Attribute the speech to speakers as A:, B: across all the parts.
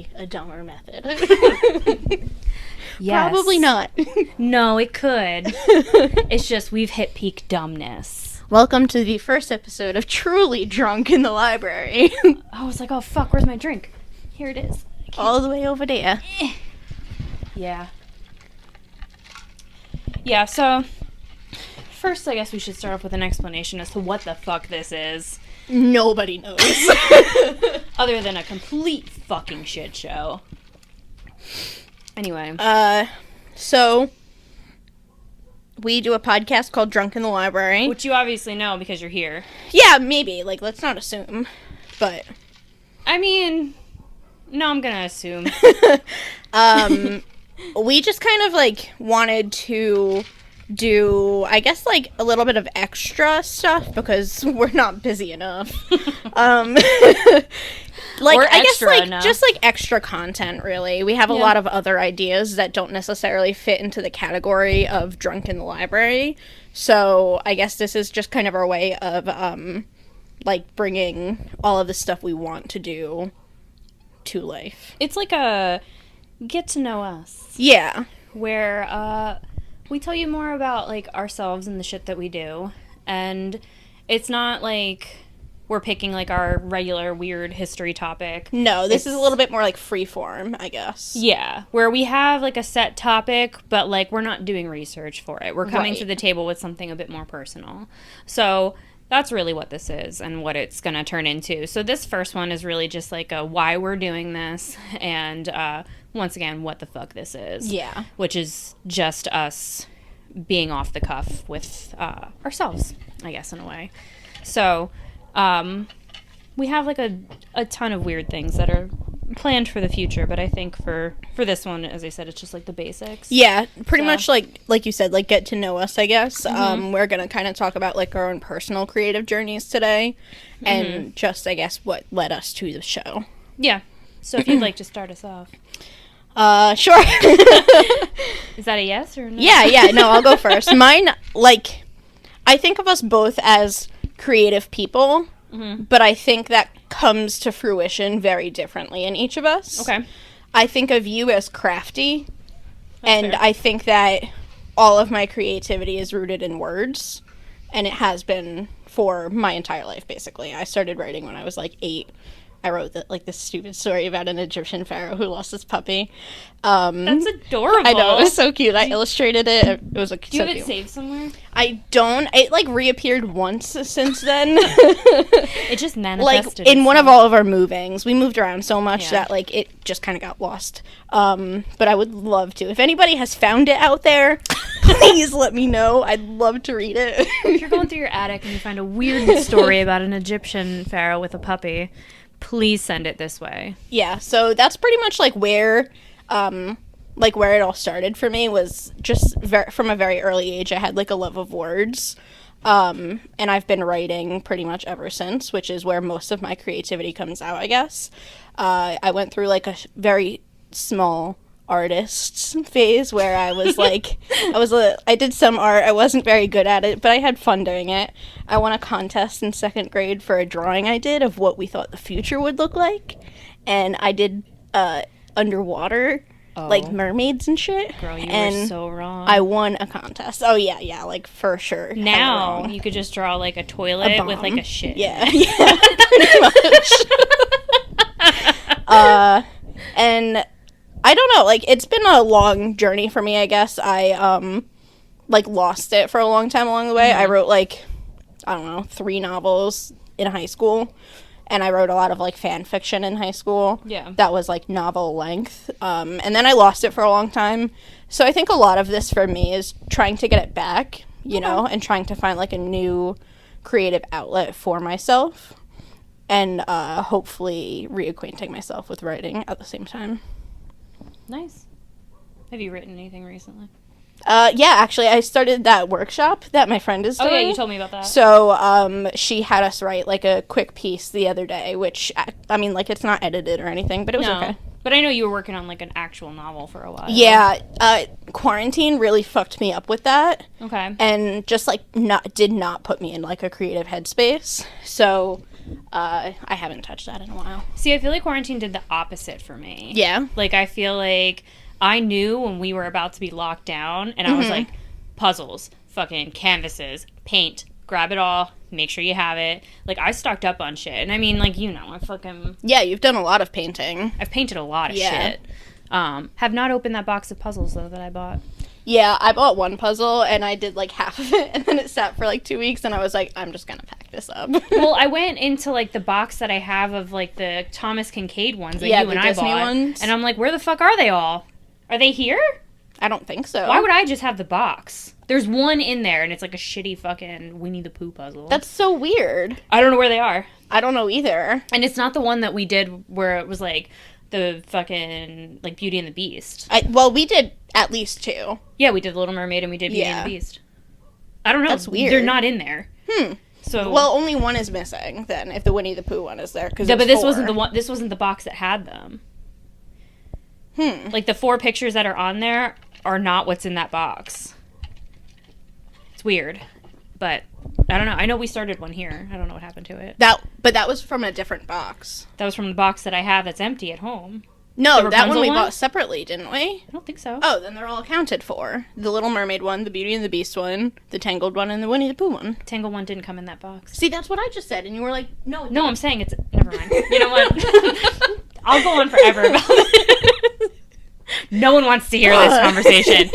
A: be a dumber method.
B: Yes.
A: Probably not.
B: No, it could. It's just we've hit peak dumbness.
A: Welcome to the first episode of Truly Drunk in the Library.
B: I was like, oh fuck, where's my drink? Here it is.
A: All the way over there.
B: Yeah. Yeah, so first I guess we should start off with an explanation as to what the fuck this is.
A: Nobody knows.
B: Other than a complete fucking shit show. Anyway.
A: So we do a podcast called Drunk in the Library.
B: Which you obviously know because you're here.
A: Yeah, maybe. Like, let's not assume. But
B: I mean, no, I'm gonna assume.
A: We just kind of, like, wanted to do, I guess, like, a little bit of extra stuff because we're not busy enough. Like,
B: or
A: I guess, like,
B: enough.
A: just, like, extra content, really. We have a lot of other ideas that don't necessarily fit into the category of Drunk in the Library. So, I guess this is just kind of our way of, like, bringing all of the stuff we want to do to life.
B: It's like a get to know us.
A: Yeah.
B: Where, we tell you more about, like, ourselves and the shit that we do. And it's not, like, we're picking, like, our regular weird history topic.
A: No, this is a little bit more, like, freeform, I guess.
B: Yeah, where we have, like, a set topic, but, like, we're not doing research for it. We're coming to the table with something a bit more personal. So that's really what this is and what it's going to turn into. So this first one is really just, like, a why we're doing this and, once again, what the fuck this is.
A: Yeah.
B: Which is just us being off the cuff with ourselves, I guess, in a way. So we have, like, a ton of weird things that are planned for the future, but I think for this one, as I said, it's just, like, the basics.
A: Yeah, pretty much, like you said, like, get to know us, I guess. We're going to kind of talk about, like, our own personal creative journeys today and just, I guess, what led us to the show.
B: Yeah. So if you'd like to start us off.
A: Sure.
B: Is that a yes or no?
A: Yeah, no, I'll go first. Mine, like, I think of us both as creative people, but I think that comes to fruition very differently in each of us.
B: Okay.
A: I think of you as crafty,
B: That's
A: and
B: fair.
A: I think that all of my creativity is rooted in words, and it has been for my entire life, basically. I started writing when I was, like, 8. I wrote this stupid story about an Egyptian pharaoh who lost his puppy.
B: That's adorable.
A: I know, it was so cute. I illustrated it. It was, like,
B: Do you
A: so
B: have it
A: cute.
B: saved somewhere?
A: I don't. It, like, reappeared once since then.
B: It just
A: Like,
B: manifested.
A: in one of all of our movings. We moved around so much
B: Yeah.
A: that, like, it just kind of got lost. But I would love to. If anybody has found it out there, please let me know. I'd love to read it.
B: If you're going through your attic and you find a weird story about an Egyptian pharaoh with a puppy, please send it this way.
A: Yeah, so that's pretty much, like, where it all started for me was just from a very early age. I had, like, a love of words, and I've been writing pretty much ever since, which is where most of my creativity comes out, I guess. I went through, like, a very small artist phase where I was like, I did some art. I wasn't very good at it, but I had fun doing it. I won a contest in 2nd grade for a drawing I did of what we thought the future would look like, and I did underwater, like, mermaids and shit.
B: Girl, you
A: and
B: were so wrong.
A: I won a contest. Oh yeah, like, for sure.
B: Now
A: Hella wrong.
B: you could just draw, like, a toilet with, like,
A: bomb.
B: a shit.
A: Yeah, pretty much. And I don't know, like, it's been a long journey for me, I guess. I, like, lost it for a long time along the way. I wrote, like, I don't know, 3 novels in high school, and I wrote a lot of, like, fan fiction in high school.
B: Yeah.
A: That was, like, novel length. And then I lost it for a long time. So I think a lot of this for me is trying to get it back, you know, and trying to find, like, a new creative outlet for myself, and hopefully reacquainting myself with writing at the same time.
B: Nice. Have you written anything recently?
A: Yeah, actually, I started that workshop that my friend is doing.
B: Oh, yeah, you told me about that.
A: So, she had us write, like, a quick piece the other day, which, I mean, like, it's not edited or anything, but it was okay.
B: But I know you were working on, like, an actual novel for a while.
A: Yeah, quarantine really fucked me up with that.
B: Okay.
A: And just, like, did not put me in, like, a creative headspace. So I haven't touched that in a while.
B: See, I feel like quarantine did the opposite for me.
A: Yeah.
B: Like, I feel like I knew when we were about to be locked down, and I was like, puzzles, fucking canvases, paint, grab it all, make sure you have it. Like, I stocked up on shit. And I mean, like, I fucking...
A: Yeah, you've done a lot of painting.
B: I've painted a lot of shit. Have not opened that box of puzzles, though, that I bought.
A: Yeah, I bought one puzzle, and I did, like, half of it, and then it sat for, like, 2 weeks, and I was like, I'm just gonna pack this up.
B: Well, I went into, like, the box that I have of, like, the Thomas Kincaid ones that you and I
A: Disney
B: bought.
A: Ones.
B: And I'm like, where the fuck are they all? Are they here?
A: I don't think so.
B: Why would I just have the box? There's one in there, and it's, like, a shitty fucking Winnie the Pooh puzzle.
A: That's so weird.
B: I don't know where they are.
A: I don't know either.
B: And it's not the one that we did where it was, like, the fucking, like, Beauty and the Beast.
A: Well, we did at least 2.
B: Yeah, we did Little Mermaid and we did Beauty and the Beast. I don't know.
A: That's weird.
B: They're not in there. So
A: Well, only one is missing then, if the Winnie the Pooh one is there.
B: Yeah, but this wasn't the one. This wasn't the box that had them. Like, the 4 pictures that are on there are not what's in that box. It's weird, but I don't know. I know we started one here. I don't know what happened to it.
A: But that was from a different box.
B: That was from the box that I have that's empty at home.
A: No, that one we bought separately, didn't we?
B: I don't think so.
A: Oh, then they're all accounted for. The Little Mermaid one, the Beauty and the Beast one, the Tangled one, and the Winnie the Pooh one.
B: Tangled one didn't come in that box.
A: See, that's what I just said, and you were like, no.
B: No, I'm saying it's... Never mind. You know what? I'll go on forever about it. No one wants to hear this conversation.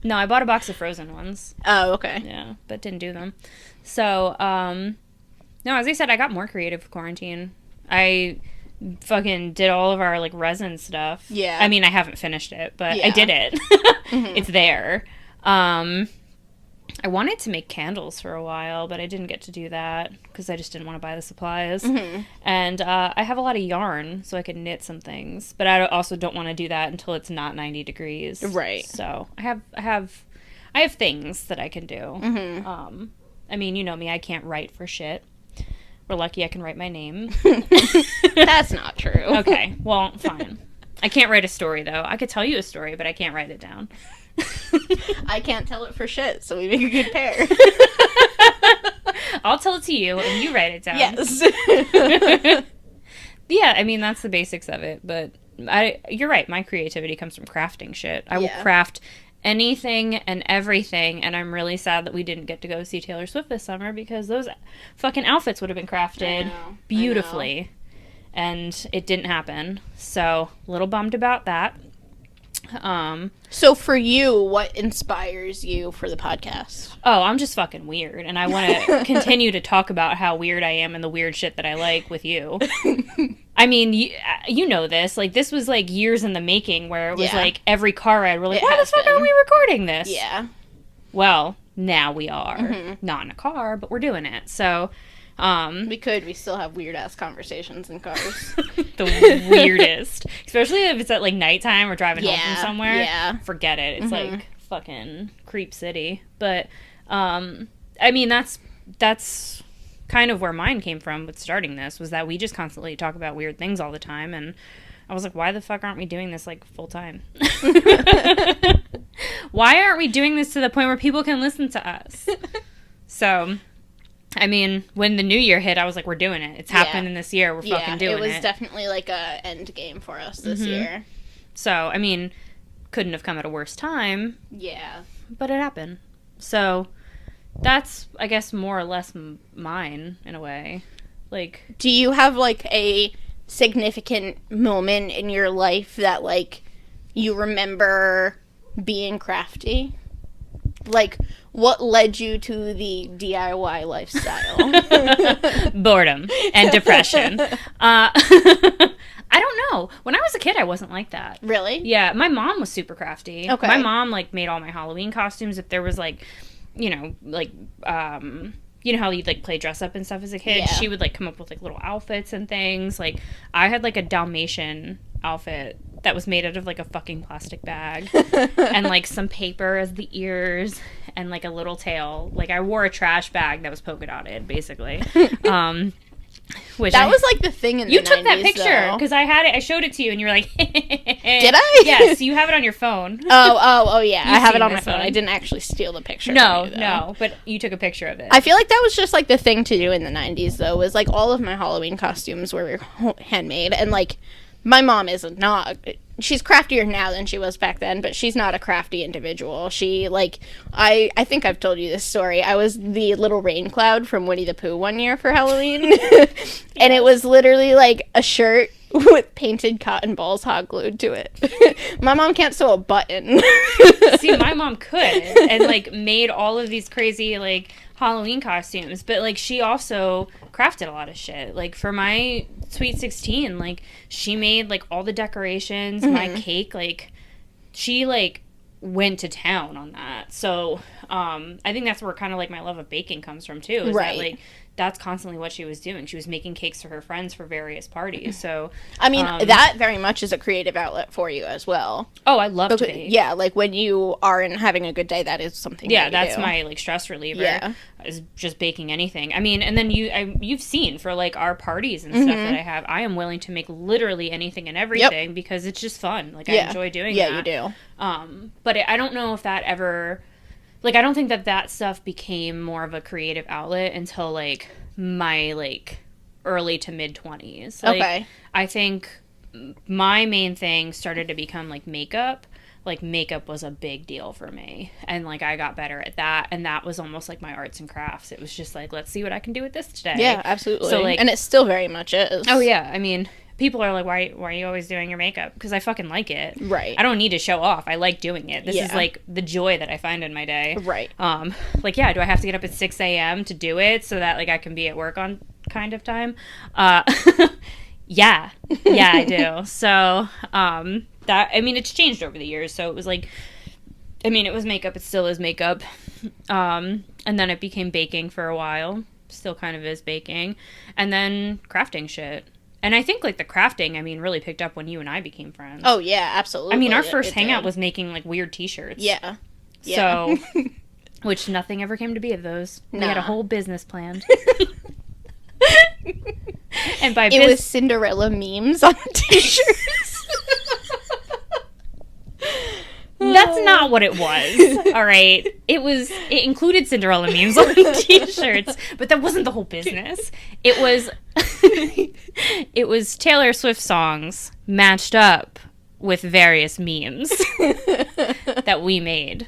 B: No, I bought a box of Frozen ones.
A: Oh, okay.
B: Yeah, but didn't do them. So, no, as I said, I got more creative with quarantine. I fucking did all of our, like, resin stuff.
A: Yeah.
B: I mean, I haven't finished it, but
A: Yeah.
B: I did it. It's there. I wanted to make candles for a while, but I didn't get to do that because I just didn't want to buy the supplies. And I have a lot of yarn, so I could knit some things, but I also don't want to do that until it's not 90 degrees.
A: Right.
B: So I have things that I can do. I mean, you know me, I can't write for shit. We're lucky I can write my name.
A: That's not true.
B: Okay, well, fine. I can't write a story, though. I could tell you a story, but I can't write it down.
A: I can't tell it for shit, so we make a good pair.
B: I'll tell it to you, and you write it down.
A: Yes.
B: Yeah, I mean, that's the basics of it, but you're right. My creativity comes from crafting shit. I will craft anything and everything, and I'm really sad that we didn't get to go see Taylor Swift this summer because those fucking outfits would have been crafted beautifully, and it didn't happen. So, a little bummed about that.
A: So for you, what inspires you for the podcast?
B: Oh, I'm just fucking weird, and I want to continue to talk about how weird I am and the weird shit that I like with you. I mean, you know this. Like, this was, like, years in the making where it was, like, every car ride, we're like, why the fuck aren't we recording this?
A: Yeah.
B: Well, now we are. Not in a car, but we're doing it. So,
A: we still have weird-ass conversations in cars.
B: the weirdest. Especially if it's at, like, nighttime or driving home from somewhere.
A: Yeah.
B: Forget it. It's, like, fucking creep city. But, I mean, that's kind of where mine came from with starting this, was that we just constantly talk about weird things all the time, and I was like, why the fuck aren't we doing this, like, full-time? Why aren't we doing this to the point where people can listen to us? So, I mean, when the new year hit, I was like, we're doing it. It's happening this year. We're fucking doing it.
A: It was definitely, like, a end game for us this year.
B: So, I mean, couldn't have come at a worse time.
A: Yeah.
B: But it happened. So, that's, I guess, more or less mine, in a way. Like,
A: do you have, like, a significant moment in your life that, like, you remember being crafty? Like, what led you to the DIY lifestyle?
B: Boredom and depression. I don't know. When I was a kid, I wasn't like that.
A: Really?
B: Yeah, my mom was super crafty.
A: Okay.
B: My mom, like, made all my Halloween costumes. If there was, like, you know, like, you know how you'd, like, play dress up and stuff as a kid?
A: Yeah.
B: She would, like, come up with, like, little outfits and things. Like, I had, like, a Dalmatian outfit that was made out of, like, a fucking plastic bag. And, like, some paper as the ears and, like, a little tail. Like, I wore a trash bag that was polka dotted, basically. Which
A: that was like the thing in the 90s.
B: You took that picture because I had it. I showed it to you, and you were like,
A: "Did I?"
B: Yes, you have it on your phone.
A: Oh, yeah. I have it on my phone.
B: one.
A: I didn't actually steal the picture.
B: No,
A: from you,
B: no, but you took a picture of it.
A: I feel like that was just like the thing to do in the 90s, though. Was like all of my Halloween costumes were handmade, and like my mom is not. She's craftier now than she was back then, but she's not a crafty individual. She, like, I think I've told you this story. I was the little rain cloud from Winnie the Pooh one year for Halloween. And it was literally, like, a shirt with painted cotton balls hot glued to it. My mom can't sew a button.
B: See, my mom could, and, like, made all of these crazy, like, Halloween costumes. But, like, she also crafted a lot of shit. Like, for my Sweet 16, like, she made, like, all the decorations, my cake, like, she, like, went to town on that. So, I think that's where kind of, like, my love of baking comes from, too. Is that, like, that's constantly what she was doing. She was making cakes for her friends for various parties. So,
A: I mean, that very much is a creative outlet for you as well.
B: Oh, I love to bake.
A: Yeah, like, when you aren't having a good day, that is something
B: that's
A: do.
B: my, like, stress reliever.
A: Yeah.
B: Is just baking anything. I mean, and then you've seen for, like, our parties and stuff that I have, I am willing to make literally anything and everything because it's just fun. Like, I enjoy doing that.
A: Yeah, you do.
B: But I don't know if that ever... Like, I don't think that stuff became more of a creative outlet until, like, my, like, early to mid-20s. Like,
A: okay.
B: I think my main thing started to become, like, makeup. Like, makeup was a big deal for me. And, like, I got better at that. And that was almost like my arts and crafts. It was just like, let's see what I can do with this today.
A: Yeah, absolutely.
B: So, like...
A: And it still very much is.
B: Oh, yeah. I mean... People are like, why are you always doing your makeup? Because I fucking like it.
A: Right.
B: I don't need to show off. I like doing it. This is, like, the joy that I find in my day.
A: Right.
B: Like, yeah, do I have to get up at 6 a.m. to do it so that, like, I can be at work on kind of time? Yeah. Yeah, I do. So, that, I mean, it's changed over the years. So it was, like, I mean, it was makeup. It still is makeup. And then it became baking for a while. Still kind of is baking. And then crafting shit. And I think, like, the crafting, I mean, really picked up when you and I became friends.
A: Oh, yeah, absolutely.
B: I mean, our first hangout was making, like, weird t-shirts.
A: Yeah.
B: So, which nothing ever came to be of those. We had a whole business planned. And by
A: it was Cinderella memes on t-shirts.
B: That's not what it was. All right. It included Cinderella memes on t-shirts, but that wasn't the whole business. It was Taylor Swift songs matched up with various memes that we made.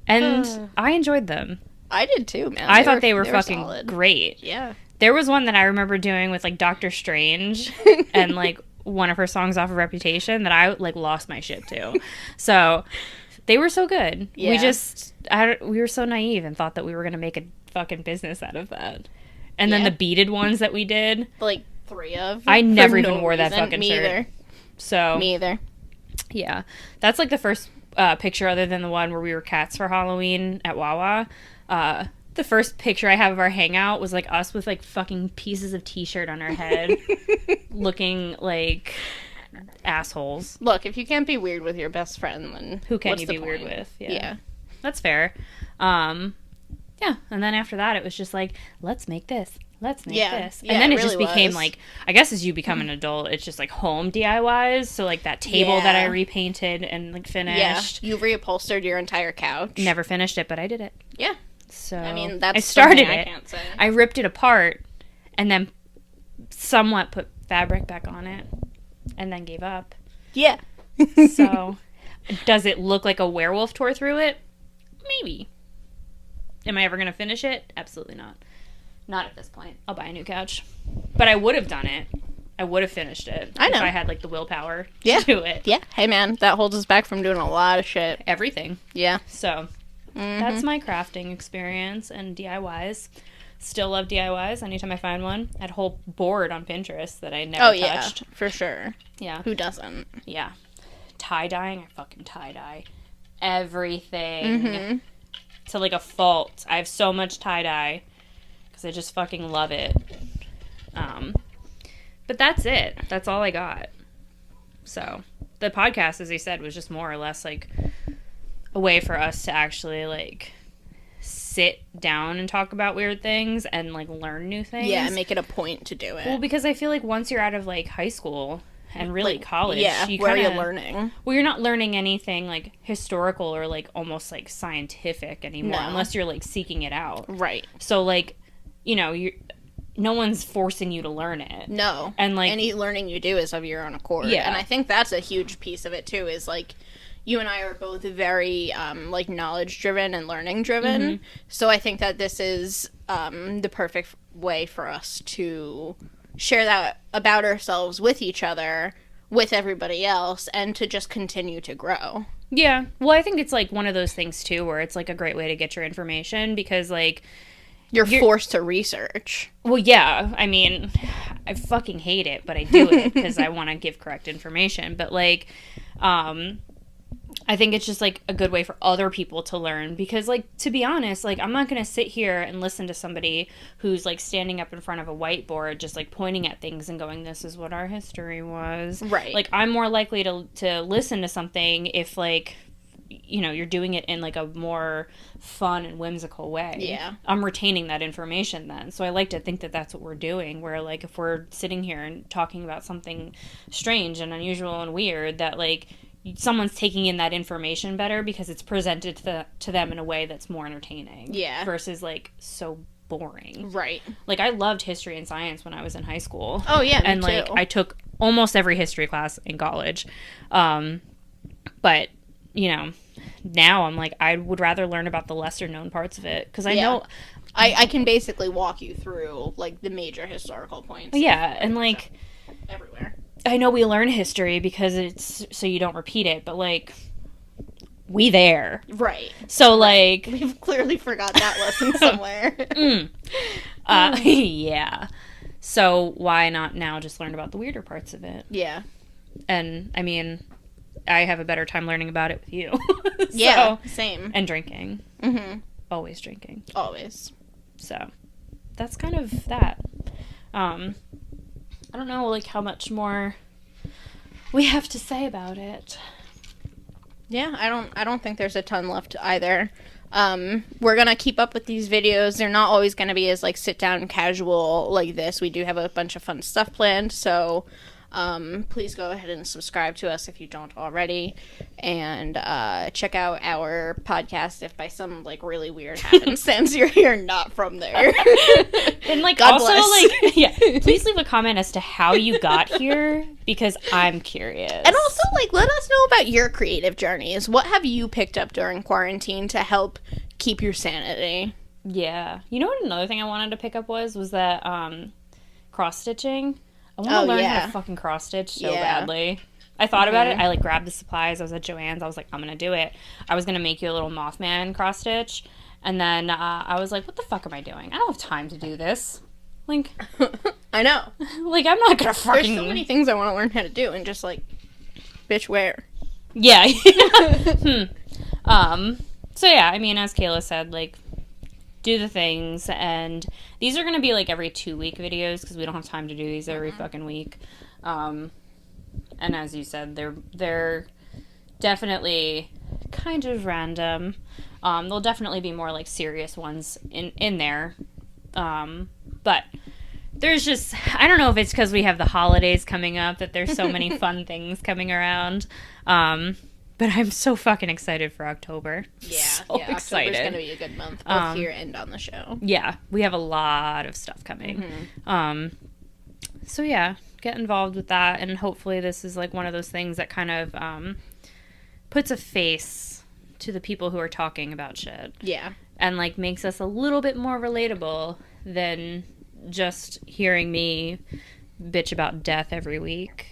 B: And I enjoyed them.
A: I did too, man.
B: I thought they were fucking
A: solid.
B: great.
A: Yeah.
B: There was one that I remember doing with, like, Doctor Strange and, like, one of her songs off of Reputation that I, like, lost my shit to. So, they were so good. Yeah. We were so naive and thought that we were going to make a fucking business out of that. And then the beaded ones that we did.
A: Like, 3 of.
B: I never even wore that fucking
A: Me
B: shirt.
A: either.
B: So.
A: Me either.
B: Yeah. That's, like, the first picture other than the one where we were cats for Halloween at Wawa. The first picture I have of our hangout was, like, us with, like, fucking pieces of t-shirt on our head looking like assholes.
A: Look, if you can't be weird with your best friend, then
B: who can
A: what's
B: you
A: the
B: be
A: point?
B: weird with?
A: Yeah.
B: That's fair. Yeah, and then after that, it was just like, let's make this. Let's make this. And then it really just became, like, I guess as you become an adult, it's just, like, home DIYs. So, like, that table that I repainted and, like, finished.
A: Yeah, you reupholstered your entire couch.
B: Never finished it, but I did it.
A: Yeah.
B: So,
A: I mean, that's
B: I started it.
A: I can't say.
B: I ripped it apart and then somewhat put fabric back on it and then gave up.
A: Yeah.
B: So, does it look like a werewolf tore through it? Maybe. Am I ever going to finish it? Absolutely not. Not at this point. I'll buy a new couch. But I would have done it. I would have finished it.
A: I know.
B: If I had, like, the willpower to do it.
A: Yeah. Hey, man, that holds us back from doing a lot of shit.
B: Everything.
A: Yeah.
B: So, that's my crafting experience and DIYs. Still love DIYs anytime I find one. I had a whole board on Pinterest that I never touched.
A: Yeah, for sure.
B: Yeah.
A: Who doesn't?
B: Yeah. Tie-dyeing, I fucking tie-dye everything to, like, a fault. I have so much tie-dye because I just fucking love it. But that's it. That's all I got. So, the podcast, as I said, was just more or less, like, a way for us to actually, like, sit down and talk about weird things and, like, learn new things.
A: Yeah, make it a point to do it.
B: Well, because I feel like once you're out of, like, high school and really like, college,
A: where are you learning?
B: Well, you're not learning anything, like, historical or, like, almost, like, scientific anymore, unless you're, like, seeking it out.
A: Right.
B: So, like, you know, no one's forcing you to learn it.
A: No.
B: And, like,
A: any learning you do is of your own accord.
B: Yeah.
A: And I think that's a huge piece of it, too, is, like, you and I are both very, like, knowledge-driven and learning-driven. Mm-hmm. So I think that this is the perfect way for us to share that about ourselves with each other, with everybody else, and to just continue to grow.
B: Yeah. Well, I think it's, like, one of those things, too, where it's, like, a great way to get your information because, like,
A: you're forced to research.
B: Well, yeah. I mean, I fucking hate it, but I do it because I want to give correct information. But, like, I think it's just, like, a good way for other people to learn because, like, to be honest, like, I'm not going to sit here and listen to somebody who's, like, standing up in front of a whiteboard just, like, pointing at things and going, this is what our history was.
A: Right.
B: Like, I'm more likely to listen to something if, like, you know, you're doing it in, like, a more fun and whimsical way.
A: Yeah.
B: I'm retaining that information then. So I like to think that that's what we're doing, where, like, if we're sitting here and talking about something strange and unusual and weird, that, like, someone's taking in that information better because it's presented to them in a way that's more entertaining.
A: Yeah.
B: Versus, like, so boring.
A: Right.
B: Like, I loved history and science when I was in high school.
A: Oh, yeah,
B: and,
A: me
B: like,
A: too.
B: I took almost every history class in college. But, you know, now I'm like, I would rather learn about the lesser known parts of it because I know
A: I can basically walk you through, like, the major historical points.
B: Yeah, and, like,
A: everywhere.
B: I know we learn history because it's so you don't repeat it, but, like, we there.
A: Right.
B: So, like,
A: we've clearly forgot that lesson somewhere.
B: Yeah. So why not now just learn about the weirder parts of it?
A: Yeah.
B: And, I mean, I have a better time learning about it with you. So,
A: yeah, same.
B: And drinking.
A: Mm-hmm.
B: Always drinking.
A: Always.
B: So, that's kind of that. I don't know, like, how much more we have to say about it.
A: Yeah, I don't think there's a ton left either. We're gonna keep up with these videos. They're not always gonna be as, like, sit down casual like this. We do have a bunch of fun stuff planned, so please go ahead and subscribe to us if you don't already, and check out our podcast if by some, like, really weird happenstance you're not from there.
B: And, like,
A: God
B: also,
A: bless.
B: like, yeah, please leave a comment as to how you got here because I'm curious.
A: And also, like, let us know about your creative journeys. What have you picked up during quarantine to help keep your sanity?
B: Yeah. You know what another thing I wanted to pick up was that cross stitching. I want to learn how to fucking cross stitch so badly. I thought about it. I, like, grabbed the supplies. I was at Joann's. I was like, I'm going to do it. I was going to make you a little Mothman cross stitch. And then I was like, what the fuck am I doing? I don't have time to do this. Like,
A: I know.
B: Like, I'm not going to fucking...
A: There's so many things I want to learn how to do and just, like, bitch, where?
B: Yeah. So, yeah, I mean, as Kaila said, like, do the things, and these are going to be, like, every 2-week videos because we don't have time to do these every fucking week. And as you said, they're definitely kind of random. There'll definitely be more, like, serious ones in there. But there's just, I don't know if it's because we have the holidays coming up that there's so many fun things coming around. But I'm so fucking excited for October.
A: Yeah,
B: so excited.
A: October's gonna be a good month, both here and on the show.
B: Yeah, we have a lot of stuff coming. Mm-hmm. So yeah, get involved with that, and hopefully this is, like, one of those things that kind of puts a face to the people who are talking about shit.
A: Yeah.
B: And, like, makes us a little bit more relatable than just hearing me bitch about death every week.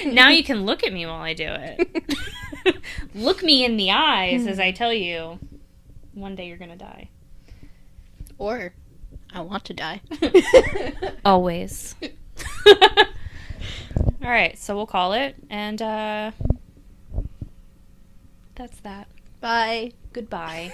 B: Now you can look at me while I do it. Look me in the eyes as I tell you, one day you're gonna die.
A: Or, I want to die.
B: Always. Alright, so we'll call it, and that's that.
A: Bye.
B: Goodbye.